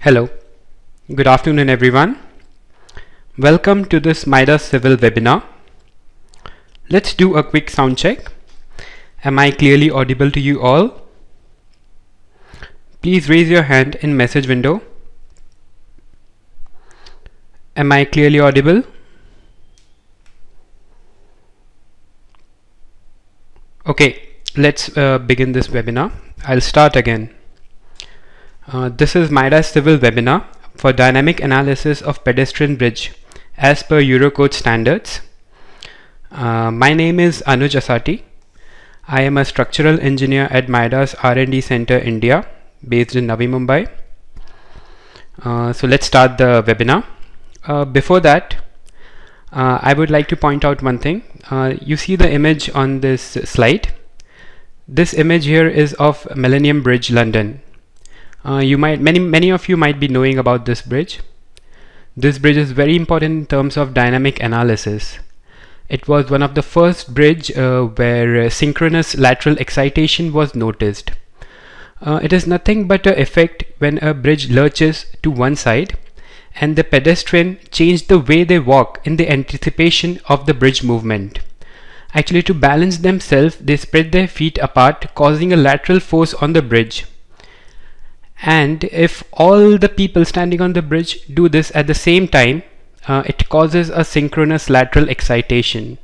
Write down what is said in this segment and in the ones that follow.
Hello, good afternoon everyone. Welcome to this MIDAS Civil webinar. Let's do a quick sound check. Am I clearly audible to you all? Please raise your hand in message window. Am I clearly audible? Okay, let's begin this webinar. I'll start again. This is MIDAS Civil webinar for dynamic analysis of pedestrian bridge as per Eurocode standards. My name is Anuj Asati. I am a structural engineer at MIDAS R&D Center India based in Navi Mumbai. So let's start the webinar. Before that, I would like to point out one thing. You see the image on this slide. This image here is of Millennium Bridge, London. Many of you might be knowing about this bridge. This bridge is very important in terms of dynamic analysis. It was one of the first bridge where synchronous lateral excitation was noticed. It is nothing but an effect when a bridge lurches to one side and the pedestrian change the way they walk in the anticipation of the bridge movement. Actually, to balance themselves, they spread their feet apart, causing a lateral force on the bridge. And if all the people standing on the bridge do this at the same time, it causes a synchronous lateral excitation.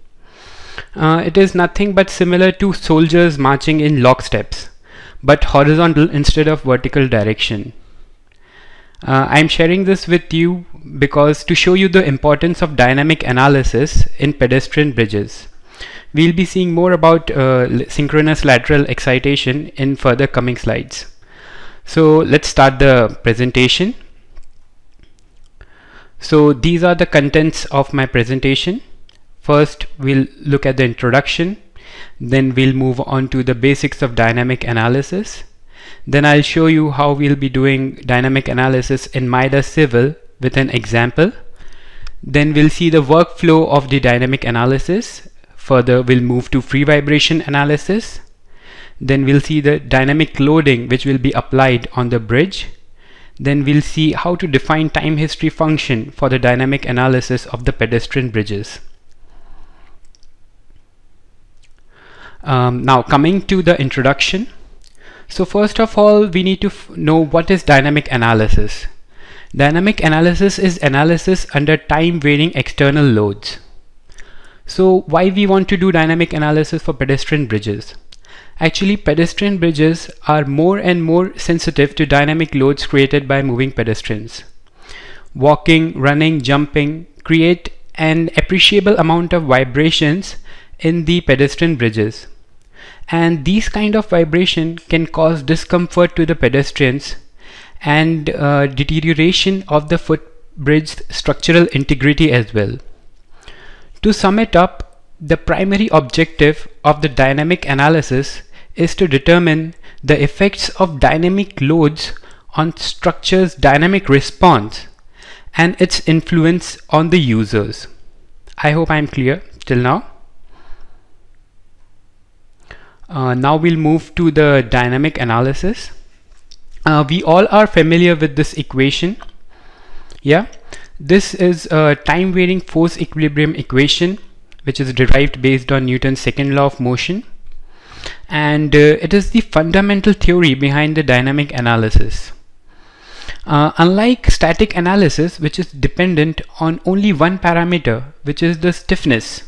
It is nothing but similar to soldiers marching in locksteps, but horizontal instead of vertical direction. I'm sharing this with you because to show you the importance of dynamic analysis in pedestrian bridges. We'll be seeing more about synchronous lateral excitation in further coming slides. So let's start the presentation. So these are the contents of my presentation. First, we'll look at the introduction. Then we'll move on to the basics of dynamic analysis. Then I'll show you how we'll be doing dynamic analysis in MIDAS Civil with an example. Then we'll see the workflow of the dynamic analysis. Further, we'll move to free vibration analysis. Then we'll see the dynamic loading which will be applied on the bridge. Then we'll see how to define time history function for the dynamic analysis of the pedestrian bridges. Now coming to the introduction. So first of all, we need to know what is dynamic analysis. Dynamic analysis is analysis under time varying external loads. So why we want to do dynamic analysis for pedestrian bridges? Actually, pedestrian bridges are more and more sensitive to dynamic loads created by moving pedestrians. Walking, running, jumping create an appreciable amount of vibrations in the pedestrian bridges. And these kind of vibration can cause discomfort to the pedestrians and deterioration of the footbridge structural integrity as well. To sum it up, the primary objective of the dynamic analysis is to determine the effects of dynamic loads on structure's dynamic response and its influence on the users. I hope I'm clear till now. Now we'll move to the dynamic analysis. We all are familiar with this equation. Yeah, this is a time varying force equilibrium equation which is derived based on Newton's second law of motion, and it is the fundamental theory behind the dynamic analysis. Unlike static analysis, which is dependent on only one parameter, which is the stiffness,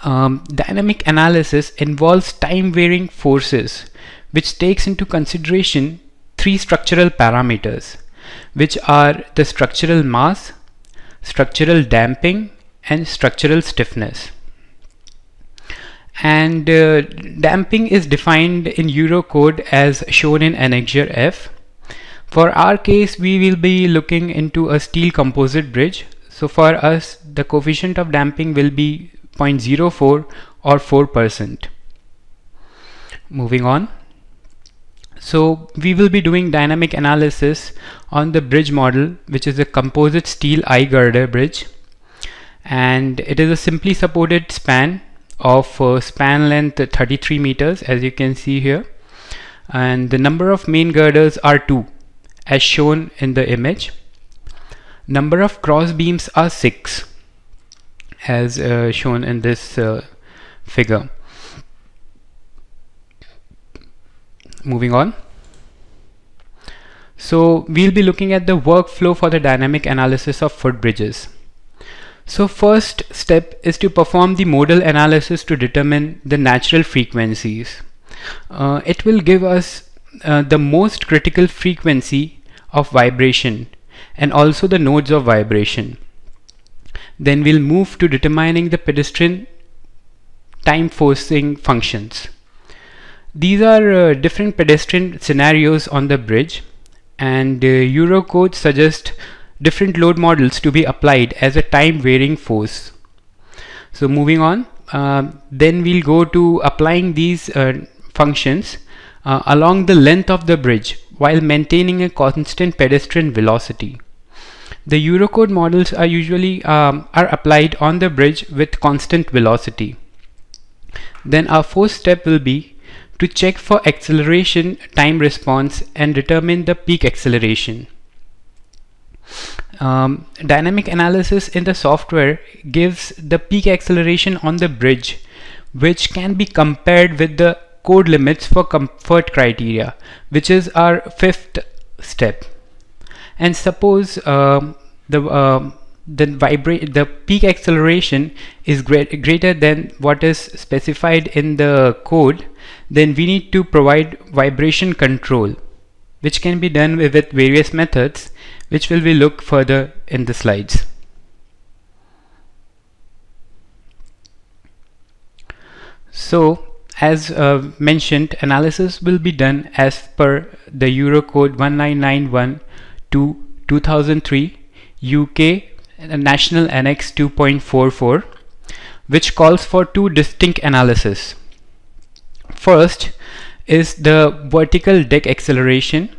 dynamic analysis involves time varying forces which takes into consideration three structural parameters, which are the structural mass, structural damping, and structural stiffness. And damping is defined in Eurocode as shown in Annexure F. For our case, we will be looking into a steel composite bridge. So for us, the coefficient of damping will be 0.04 or 4%. Moving on. So we will be doing dynamic analysis on the bridge model, which is a composite steel eye girder bridge. And it is a simply supported span of span length 33 meters, as you can see here, and the number of main girders are 2, as shown in the image. Number of cross beams are 6 as shown in this figure. Moving on. So we'll be looking at the workflow for the dynamic analysis of footbridges. So first step is to perform the modal analysis to determine the natural frequencies. It will give us the most critical frequency of vibration and also the nodes of vibration. Then we'll move to determining the pedestrian time forcing functions. These are different pedestrian scenarios on the bridge, and Eurocode suggests different load models to be applied as a time varying force. So moving on, then we'll go to applying these functions along the length of the bridge while maintaining a constant pedestrian velocity. The Eurocode models are usually are applied on the bridge with constant velocity. Then our fourth step will be to check for acceleration time response and determine the peak acceleration. Dynamic analysis in the software gives the peak acceleration on the bridge, which can be compared with the code limits for comfort criteria, which is our fifth step. And suppose the peak acceleration is greater than what is specified in the code, then we need to provide vibration control, which can be done with various methods, which will be look further in the slides. So as mentioned, analysis will be done as per the Eurocode 1991 to 2003 UK National Annex 2.44, which calls for two distinct analyses. First is the vertical deck acceleration,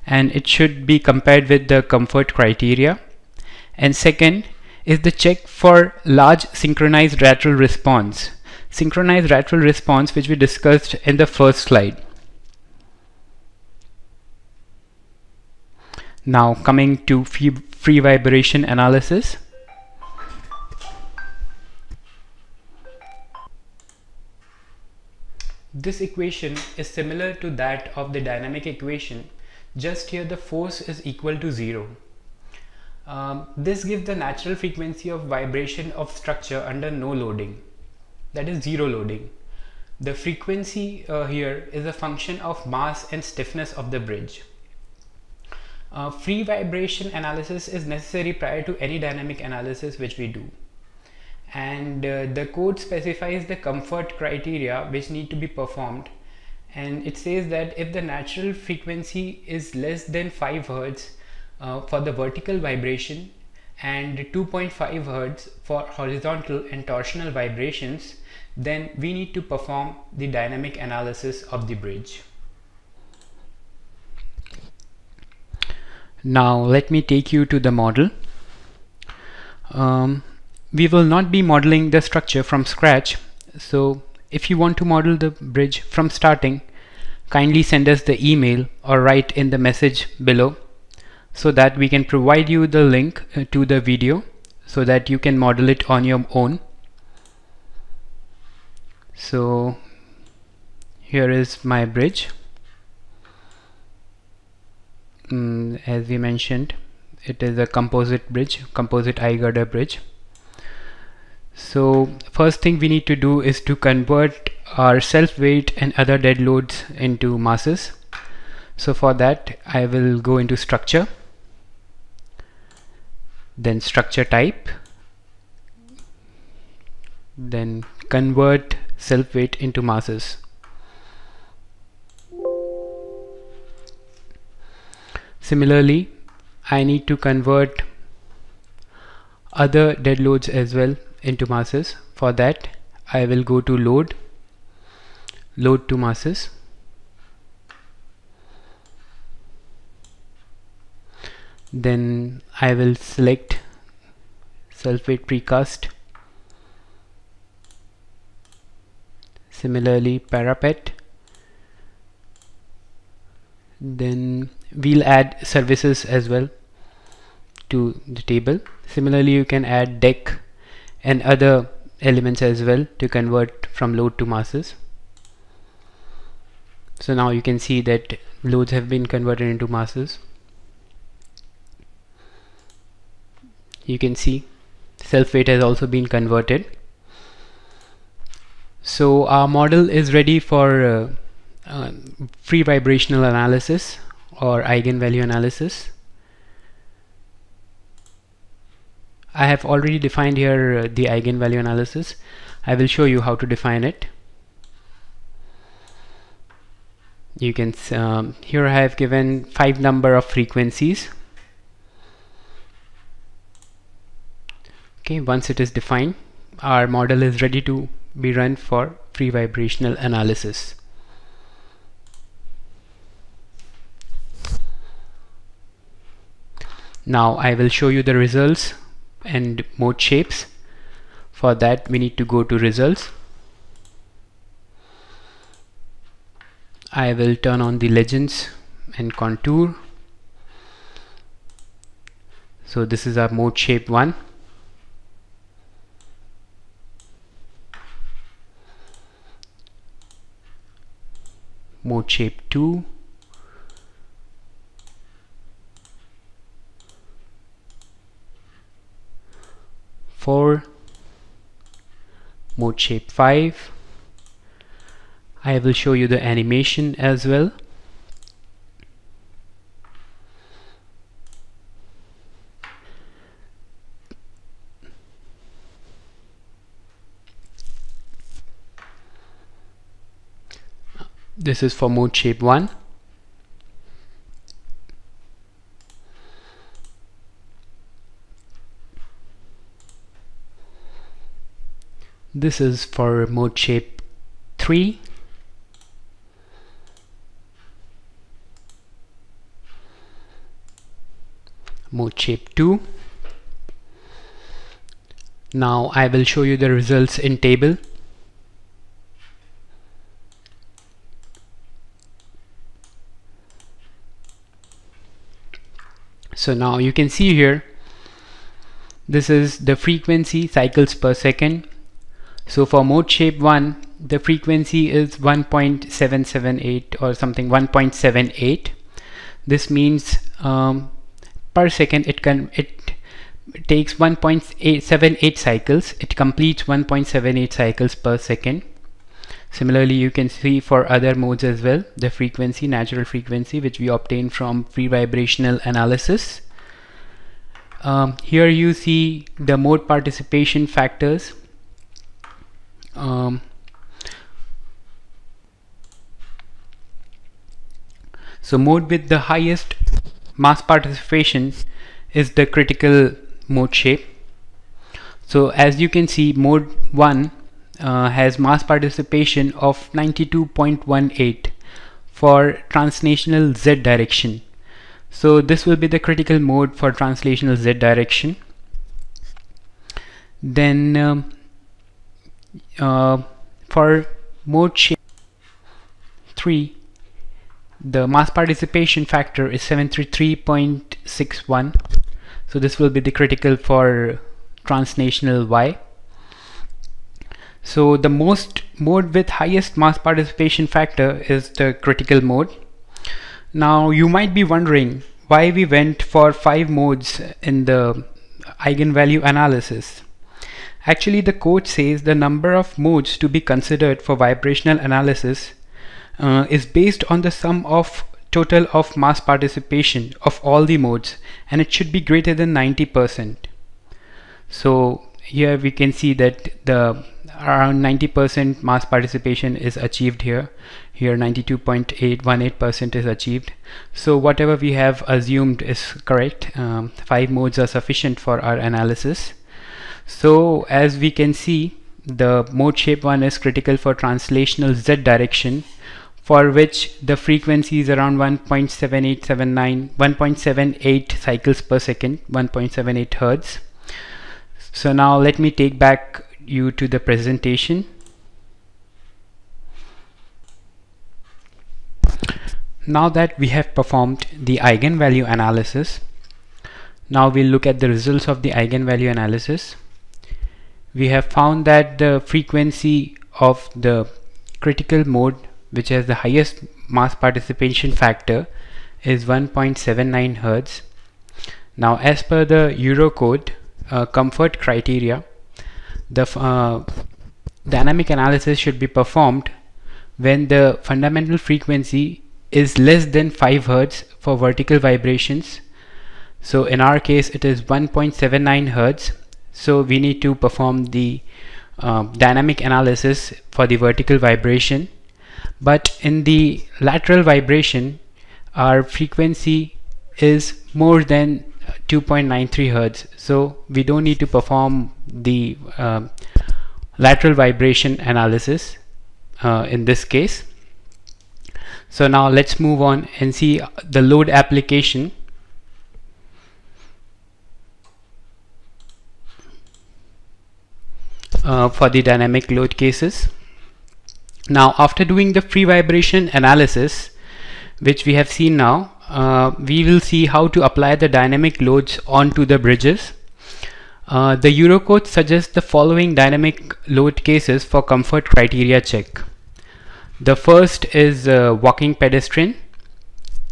and it should be compared with the comfort criteria. And second is the check for large synchronized lateral response. Synchronized lateral response, which we discussed in the first slide. Now coming to free vibration analysis. This equation is similar to that of the dynamic equation, just here the force is equal to 0. This gives the natural frequency of vibration of structure under no loading, that is zero loading. The frequency here is a function of mass and stiffness of the bridge. Free vibration analysis is necessary prior to any dynamic analysis which we do, and the code specifies the comfort criteria which need to be performed, and it says that if the natural frequency is less than 5 Hz for the vertical vibration and 2.5 Hz for horizontal and torsional vibrations, then we need to perform the dynamic analysis of the bridge. Now let me take you to the model. We will not be modeling the structure from scratch, so if you want to model the bridge from starting, kindly send us the email or write in the message below, so that we can provide you the link to the video so that you can model it on your own. So here is my bridge. As we mentioned, it is a composite bridge, composite eye girder bridge. So first thing we need to do is to convert our self weight and other dead loads into masses. So for that I will go into structure, then structure type, then convert self weight into masses. Similarly, I need to convert other dead loads as well into masses. For that I will go to load to masses, then I will select self weight precast, similarly parapet, Then we'll add services as well to the table. Similarly, you can add deck and other elements as well to convert from load to masses. So now you can see that loads have been converted into masses. You can see self-weight has also been converted. So our model is ready for free vibrational analysis or eigenvalue analysis. I have already defined here the eigenvalue analysis. I will show you how to define it. You can here I have given 5 number of frequencies. Okay, once it is defined, our model is ready to be run for free vibrational analysis. Now I will show you the results and mode shapes. For that we need to go to results. I will turn on the legends and contour. So this is our mode shape 1. Mode shape 2. Mode shape 5. I will show you the animation as well. This is for mode shape 1. This is for mode shape 3. Mode shape 2. Now I will show you the results in table. So now you can see here, this is the frequency cycles per second. So for mode shape 1, the frequency is 1.778 or something, 1.78. This means per second it takes 1.78 cycles. It completes 1.78 cycles per second. Similarly, you can see for other modes as well, the frequency, natural frequency, which we obtain from free vibrational analysis. Here you see the mode participation factors. So mode with the highest mass participation is the critical mode shape. So as you can see, mode 1 has mass participation of 92.18 for translational Z direction. So this will be the critical mode for translational Z direction. Then for mode shape 3, the mass participation factor is 733.61. So this will be the critical for translational Y. So the mode with highest mass participation factor is the critical mode. Now you might be wondering why we went for 5 modes in the eigenvalue analysis. Actually, the code says the number of modes to be considered for vibrational analysis is based on the sum of total of mass participation of all the modes, and it should be greater than 90%. So here we can see that the around 90% mass participation is achieved here. Here 92.818% is achieved. So whatever we have assumed is correct. 5 modes are sufficient for our analysis. So as we can see, the mode shape 1 is critical for translational Z direction, for which the frequency is around 1.78 cycles per second, 1.78 Hertz. So now let me take back you to the presentation. Now that we have performed the eigenvalue analysis, now we'll look at the results of the eigenvalue analysis. We have found that the frequency of the critical mode, which has the highest mass participation factor, is 1.79 Hz. Now, as per the Eurocode comfort criteria, the dynamic analysis should be performed when the fundamental frequency is less than 5 Hz for vertical vibrations. So in our case it is 1.79 Hz. So we need to perform the dynamic analysis for the vertical vibration. But in the lateral vibration, our frequency is more than 2.93 Hz. So we don't need to perform the lateral vibration analysis in this case. So now let's move on and see the load application. For the dynamic load cases. Now, after doing the free vibration analysis, which we have seen now, we will see how to apply the dynamic loads onto the bridges. The Eurocode suggests the following dynamic load cases for comfort criteria check. The first is walking pedestrian,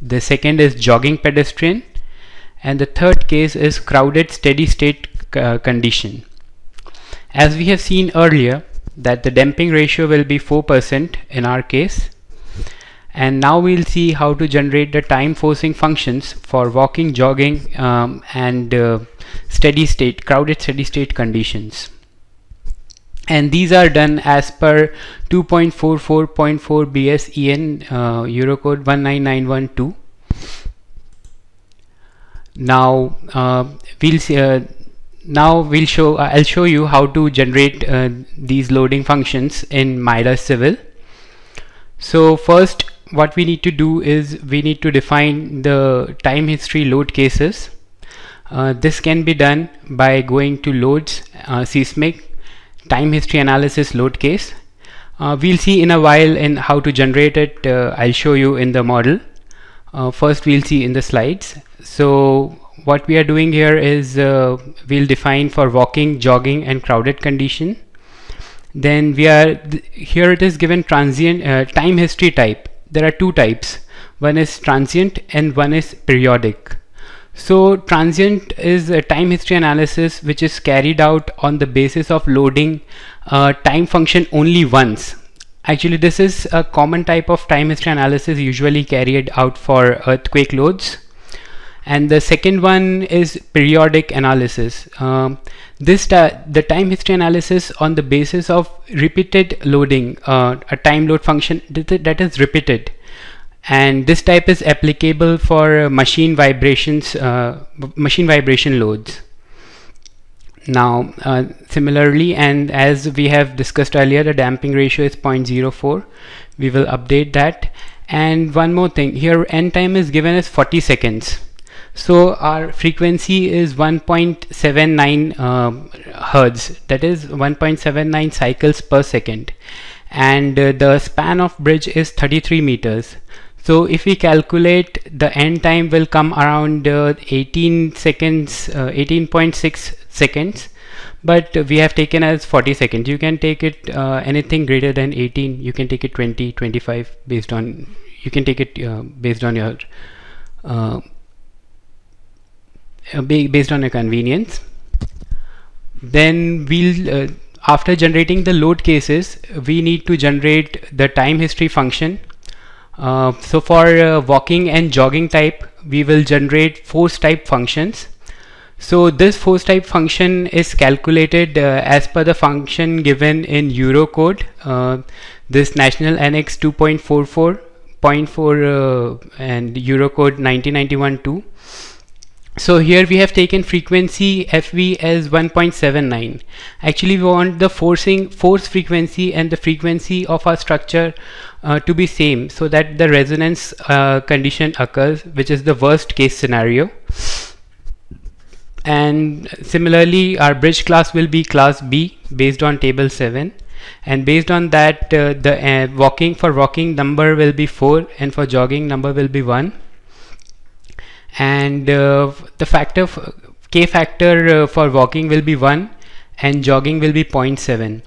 the second is jogging pedestrian, and the third case is crowded steady state condition. As we have seen earlier, that the damping ratio will be 4% in our case, and now we'll see how to generate the time forcing functions for walking, jogging, and steady state, crowded steady state conditions. And these are done as per 2.44.4 BSEN Eurocode 19912. Now we'll see. I'll show you how to generate these loading functions in MIDAS Civil. So first, what we need to do is we need to define the time history load cases. This can be done by going to loads, seismic, time history analysis load case. We'll see in a while in how to generate it. I'll show you in the model. First we'll see in the slides. So what we are doing here is we'll define for walking, jogging, and crowded condition. Then we are here it is given transient time history type. There are two types. One is transient and one is periodic. So transient is a time history analysis which is carried out on the basis of loading time function only once. Actually, this is a common type of time history analysis usually carried out for earthquake loads. And the second one is periodic analysis. The time history analysis on the basis of repeated loading, a time load function that is repeated, and this type is applicable for machine vibrations, machine vibration loads. Now similarly, and as we have discussed earlier, the damping ratio is 0.04. We will update that. And one more thing, here end time is given as 40 seconds. So our frequency is 1.79 Hertz, that is 1.79 cycles per second, and the span of bridge is 33 meters. So if we calculate, the end time will come around 18 seconds, 18.6 seconds, but we have taken as 40 seconds. You can take it anything greater than 18, you can take it 20, 25 based on, you can take it based on your based on your convenience. Then we'll after generating the load cases, we need to generate the time history function. So for walking and jogging type, we will generate force type functions. So this force type function is calculated as per the function given in Eurocode, this National Annex 2.44.4 and Eurocode 1991-2. So here we have taken frequency FV as 1.79. Actually we want the force frequency and the frequency of our structure to be same, so that the resonance condition occurs, which is the worst case scenario. And similarly our bridge class will be class B based on table 7, and based on that the walking number will be 4 and for jogging number will be 1, and the factor k factor for walking will be 1 and jogging will be 0.7,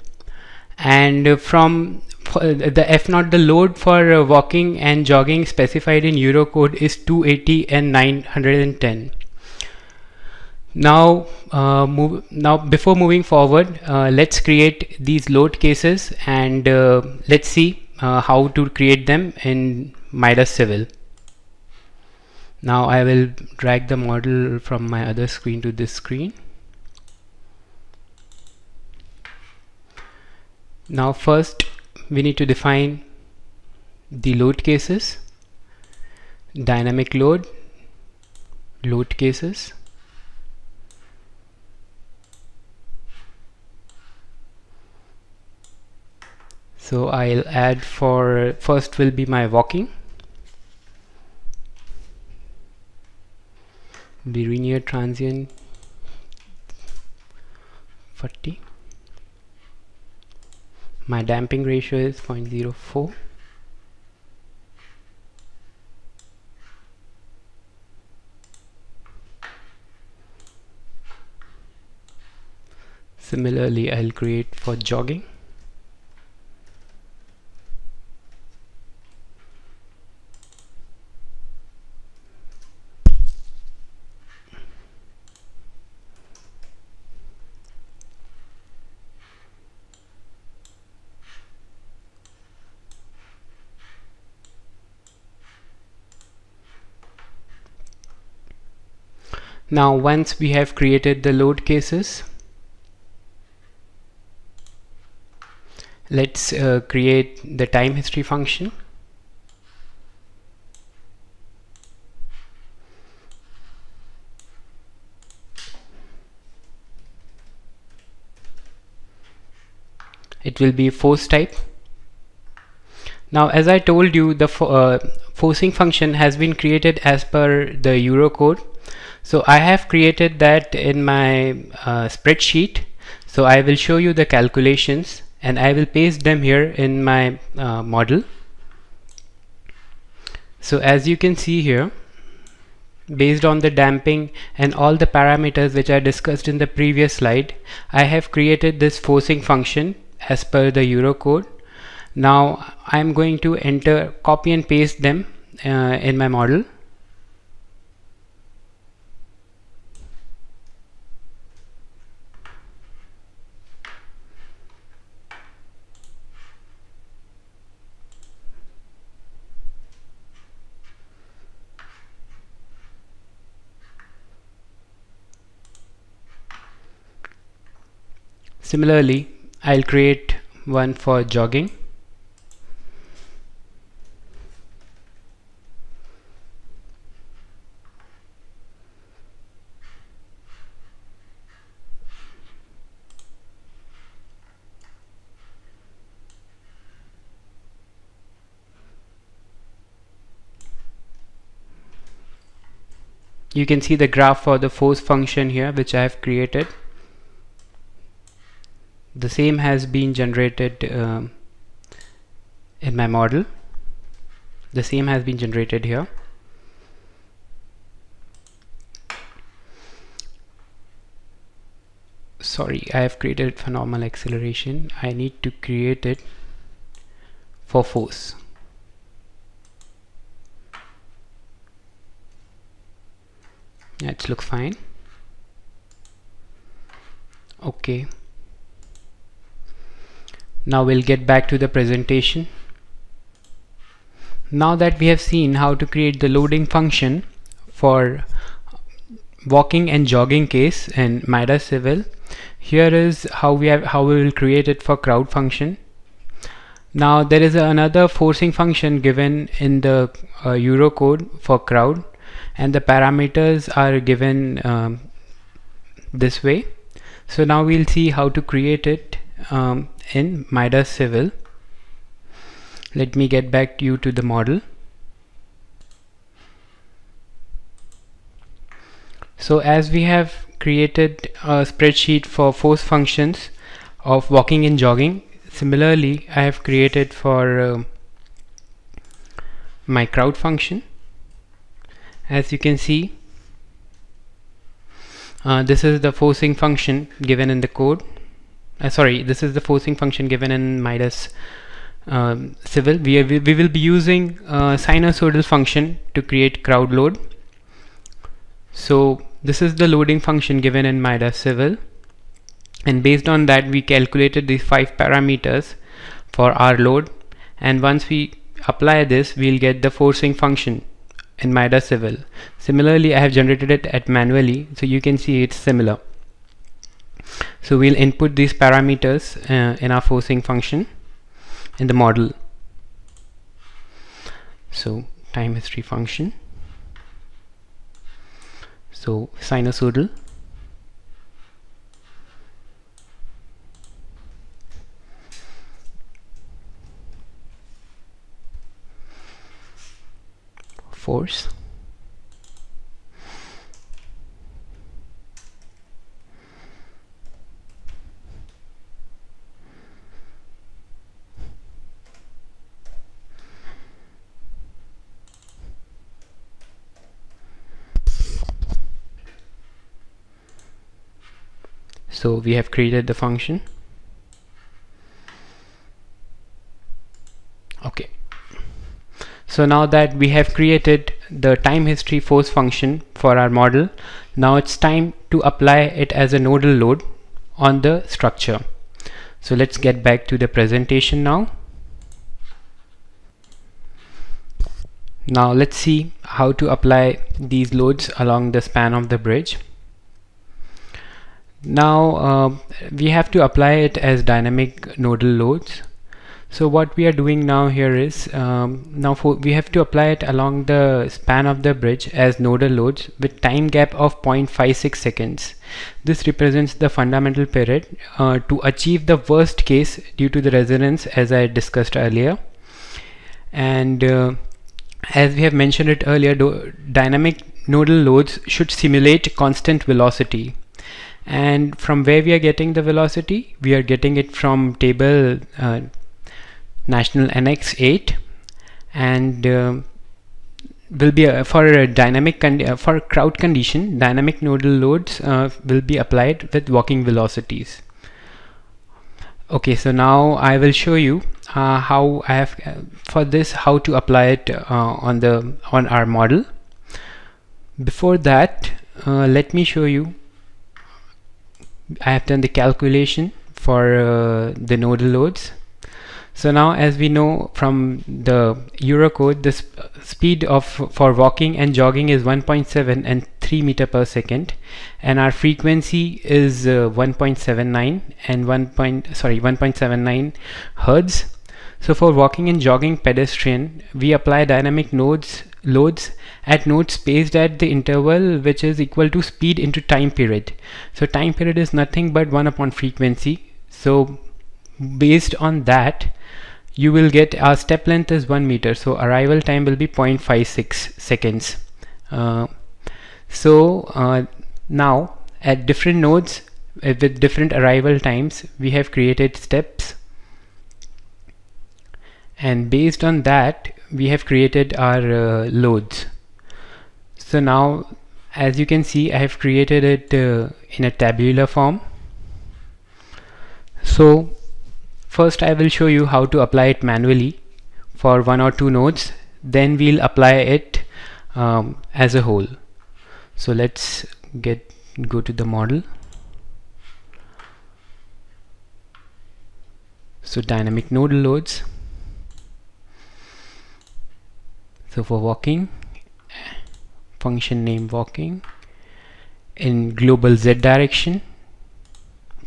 and from the F naught, the load for walking and jogging specified in Eurocode is 280 and 910. Now before moving forward, let's create these load cases, and let's see how to create them in MIDAS Civil. Now I will drag the model from my other screen to this screen. Now first we need to define the load cases, dynamic load cases. So I'll add, for first will be my walking, the linear transient 40. My damping ratio is 0.04. Similarly, I'll create for jogging. Now once we have created the load cases, let's create the time history function. It will be force type. Now as I told you, the forcing function has been created as per the Eurocode. So I have created that in my spreadsheet. So I will show you the calculations and I will paste them here in my model. So as you can see here, based on the damping and all the parameters which I discussed in the previous slide, I have created this forcing function as per the Eurocode. Now I'm going to copy and paste them in my model. Similarly, I'll create one for jogging. You can see the graph for the force function here which I have created. The same has been generated in my model. The same has been generated here. Sorry, I have created for normal acceleration. I need to create it for force. It looks fine. Okay. Now we'll get back to the presentation. Now that we have seen how to create the loading function for walking and jogging case in MIDAS Civil, here is how we will create it for crowd function. Now there is another forcing function given in the Eurocode for crowd, and the parameters are given this way. So now we'll see how to create it in MIDAS Civil. Let me get back to the model. So as we have created a spreadsheet for force functions of walking and jogging, Similarly, I have created for my crowd function. As you can see, this is the forcing function given in the code. This is the forcing function given in MIDAS civil. We will be using sinusoidal function to create crowd load. So this is the loading function given in MIDAS civil, and based on that we calculated these 5 parameters for our load, and once we apply this we'll get the forcing function in MIDAS civil. Similarly, I have generated it at manually, so you can see it's similar. So we'll input these parameters in our forcing function in the model. So time history function, so sinusoidal, force, so we have created the function. Okay, so now that we have created the time history force function for our model, now it's time to apply it as a nodal load on the structure. So let's get back to the presentation now. Now let's see how to apply these loads along the span of the bridge. Now we have to apply it as dynamic nodal loads. So what we are doing now here is we have to apply it along the span of the bridge as nodal loads with time gap of 0.56 seconds. This represents the fundamental period to achieve the worst case due to the resonance, as I discussed earlier. And as we have mentioned it earlier, dynamic nodal loads should simulate constant velocity. And from where we are getting the velocity? We are getting it from table National Annex 8, and will be for a dynamic for crowd condition, dynamic nodal loads will be applied with walking velocities. Okay, so now I will show you how I have how to apply it on our model. Before that, let me show you. I have done the calculation for the nodal loads. So now, as we know from the Eurocode, the speed for walking and jogging is 1.7 and 3 meter per second, and our frequency is 1.79 and 1.79 hertz. So for walking and jogging pedestrian, we apply dynamic loads at nodes spaced at the interval which is equal to speed into time period. So time period is nothing but 1 upon frequency. So based on that, you will get our step length is 1 meter, so arrival time will be 0.56 seconds. Now at different nodes with different arrival times, we have created steps, and based on that we have created our loads. So now, as you can see, I have created it in a tabular form. So first I will show you how to apply it manually for 1 or 2 nodes, then we'll apply it as a whole. So let's go to the model. So dynamic nodal loads. So for walking, function name walking, in global Z direction,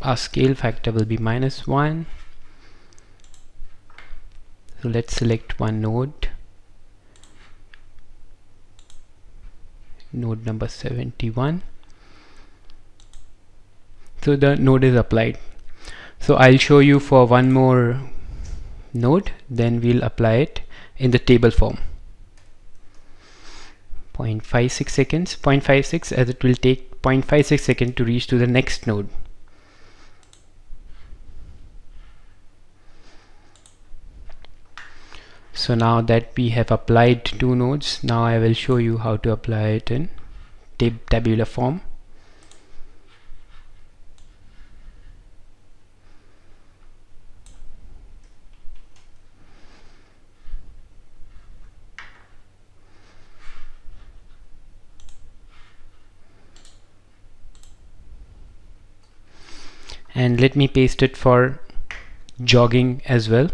our scale factor will be -1. So let's select one node, node number 71. So the node is applied. So I'll show you for one more node, then we'll apply it in the table form. 0.56 seconds, 0.56, as it will take 0.56 seconds to reach to the next node. So now that we have applied two nodes, now I will show you how to apply it in tabular form. And let me paste it for jogging as well.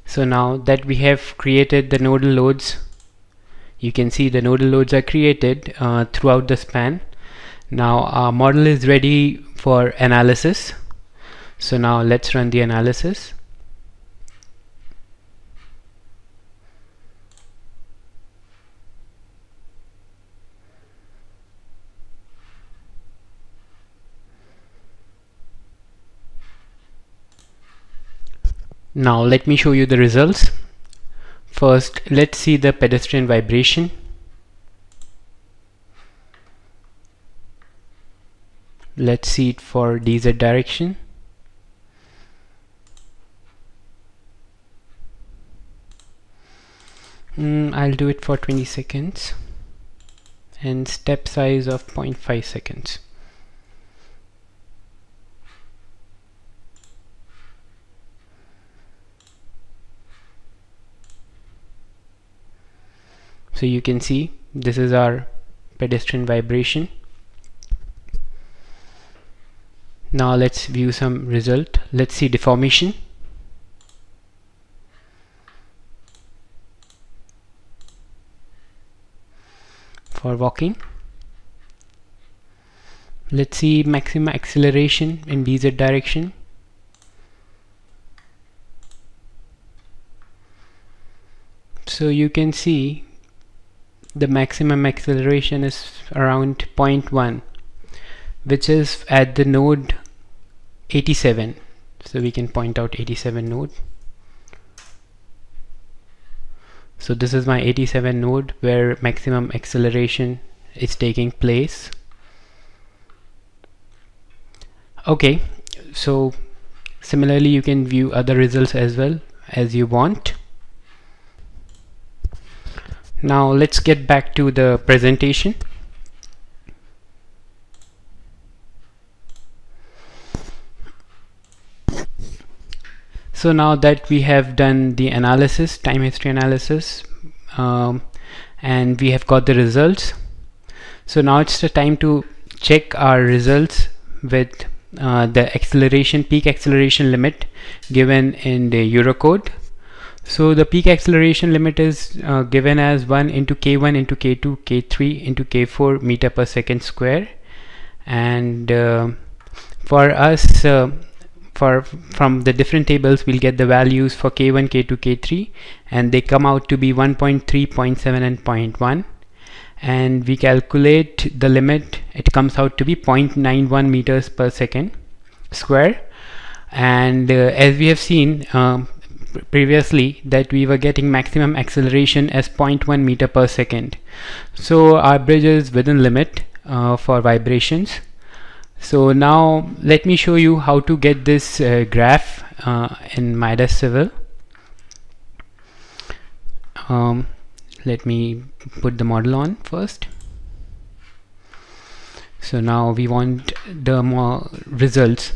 So now that we have created the nodal loads, you can see the nodal loads are created throughout the span. Now our model is ready for analysis. So now let's run the analysis. Now let me show you the results. First, let's see the pedestrian vibration. Let's see it for DZ direction. I'll do it for 20 seconds and step size of 0.5 seconds. So you can see this is our pedestrian vibration. Now let's view some result. Let's see deformation. For walking, let's see maximum acceleration in DZ direction. So you can see the maximum acceleration is around 0.1, which is at the node 87. So we can point out 87 node. So this is my 87 node where maximum acceleration is taking place. Okay, so similarly you can view other results as well as you want. Now let's get back to the presentation. So now that we have done the analysis, time history analysis, and we have got the results, so now it's the time to check our results with the acceleration, peak acceleration limit given in the Eurocode. So the peak acceleration limit is given as 1 into k1 into k2 k3 into k4 meter per second square, and for us from the different tables we'll get the values for k1, k2, k3, and they come out to be 1.3, 0.7 and 0.1, and we calculate the limit. It comes out to be 0.91 meters per second square, and as we have seen previously that we were getting maximum acceleration as 0.1 meter per second. So our bridge is within limit for vibrations. So now let me show you how to get this graph in MIDAS Civil. Let me put the model on first. So now we want the more results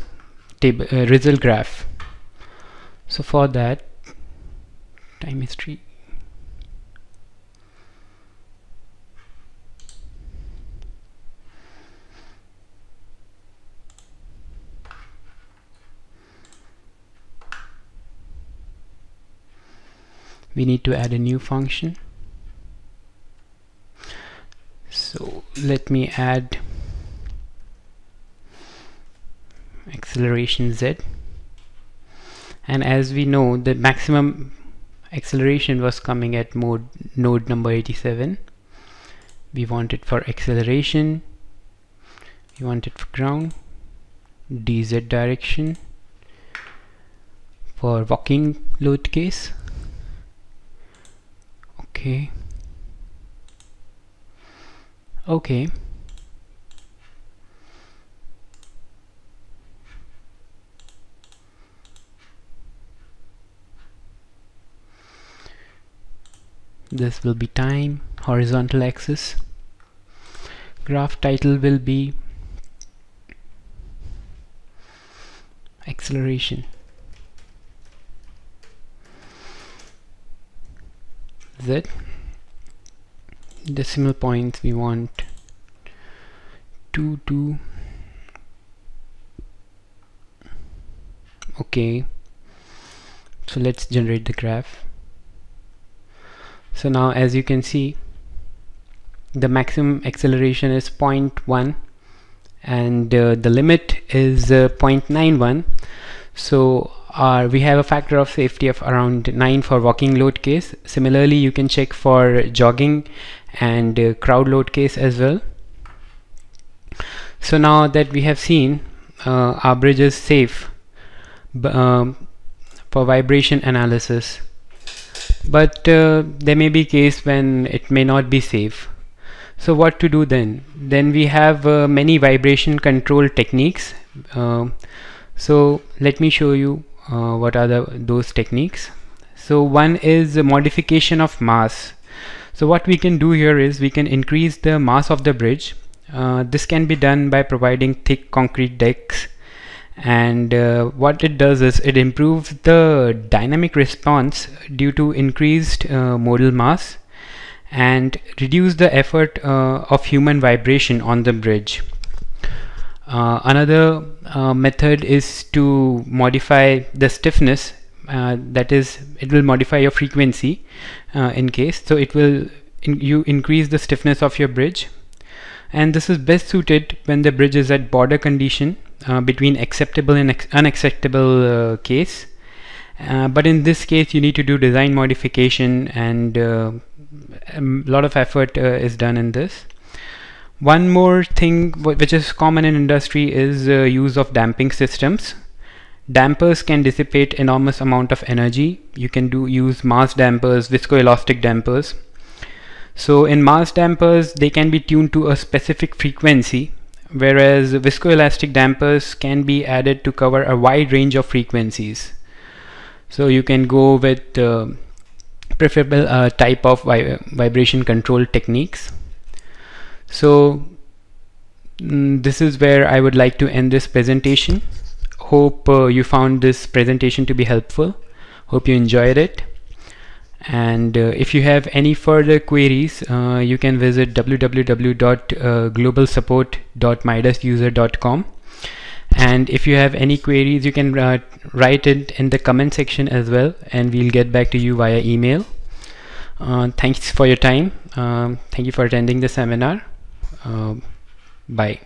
table, result graph. So for that, time history, we need to add a new function. So let me add acceleration z, and as we know the maximum acceleration was coming at node number 87. We want it for acceleration, we want it for ground, dz direction for walking load case. Okay. This will be time, horizontal axis. Graph title will be acceleration. Z. Decimal points we want 2. Okay, so let's generate the graph. So now, as you can see, the maximum acceleration is 0.1 and the limit is 0.91. So we have a factor of safety of around 9 for walking load case. Similarly, you can check for jogging and crowd load case as well. So now that we have seen our bridge is safe for vibration analysis, but there may be case when it may not be safe. So what to do then? Then we have many vibration control techniques. So let me show you what are those techniques. So one is a modification of mass. So what we can do here is we can increase the mass of the bridge. This can be done by providing thick concrete decks, and what it does is it improves the dynamic response due to increased modal mass and reduce the effort of human vibration on the bridge. Another method is to modify the stiffness, that is, it will modify your frequency in case. So it will you increase the stiffness of your bridge, and this is best suited when the bridge is at border condition between acceptable and unacceptable case. But in this case you need to do design modification, and a lot of effort is done in this. One more thing which is common in industry is use of damping systems. Dampers can dissipate enormous amount of energy. You can use mass dampers, viscoelastic dampers. So in mass dampers, they can be tuned to a specific frequency, whereas viscoelastic dampers can be added to cover a wide range of frequencies. So you can go with preferable type of vibration control techniques. So this is where I would like to end this presentation. Hope you found this presentation to be helpful. Hope you enjoyed it. And if you have any further queries, you can visit www.globalsupport.midasuser.com. And if you have any queries, you can write it in the comment section as well, and we'll get back to you via email. Thanks for your time. Thank you for attending the seminar. Bye.